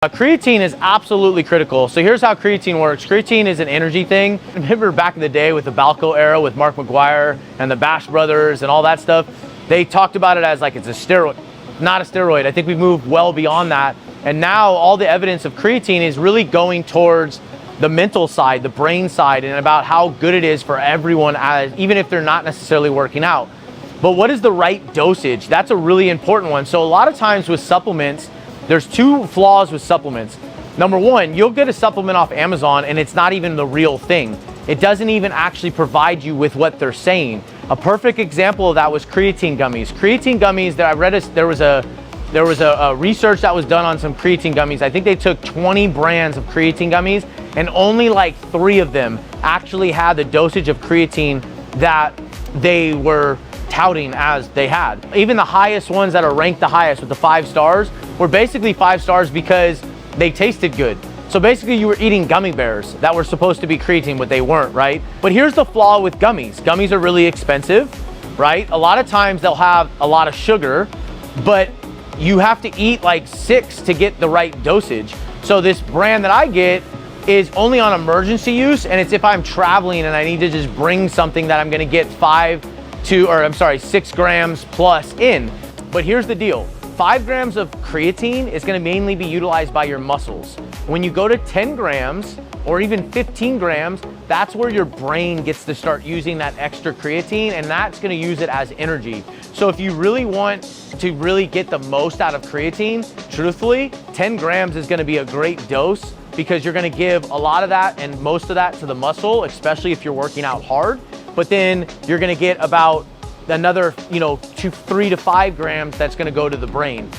Creatine is absolutely critical. So here's how creatine works. Creatine is an energy thing. Remember back in the day with the Balco era with Mark McGuire and the Bash brothers and all that stuff, they talked about it as like it's a steroid. Not a steroid. I think we've moved well beyond that. And now all the evidence of creatine is really going towards the mental side, the brain side, and about how good it is for everyone, even if they're not necessarily working out. But what is the right dosage? That's a really important one. So a lot of times with supplements, there's two flaws with supplements. Number one, you'll get a supplement off Amazon and it's not even the real thing. It doesn't even actually provide you with what they're saying. A perfect example of that was creatine gummies. Creatine gummies that I read, there was a research that was done on some creatine gummies. I think they took 20 brands of creatine gummies and only like 3 of them actually had the dosage of creatine that they were touting as they had. Even the highest ones that are ranked the highest with the 5 stars were basically 5 stars because they tasted good. So basically you were eating gummy bears that were supposed to be creatine, but they weren't, right? But here's the flaw with gummies. Gummies are really expensive, right? A lot of times they'll have a lot of sugar, but you have to eat like 6 to get the right dosage. So this brand that I get is only on emergency use, and it's if I'm traveling and I need to just bring something that I'm gonna get 6 grams plus in. But here's the deal. 5 grams of creatine is gonna mainly be utilized by your muscles. When you go to 10 grams or even 15 grams, that's where your brain gets to start using that extra creatine, and that's gonna use it as energy. So if you really want to really get the most out of creatine, truthfully, 10 grams is gonna be a great dose because you're gonna give a lot of that and most of that to the muscle, especially if you're working out hard. But then you're gonna get about another, 3 to 5 grams that's gonna go to the brain.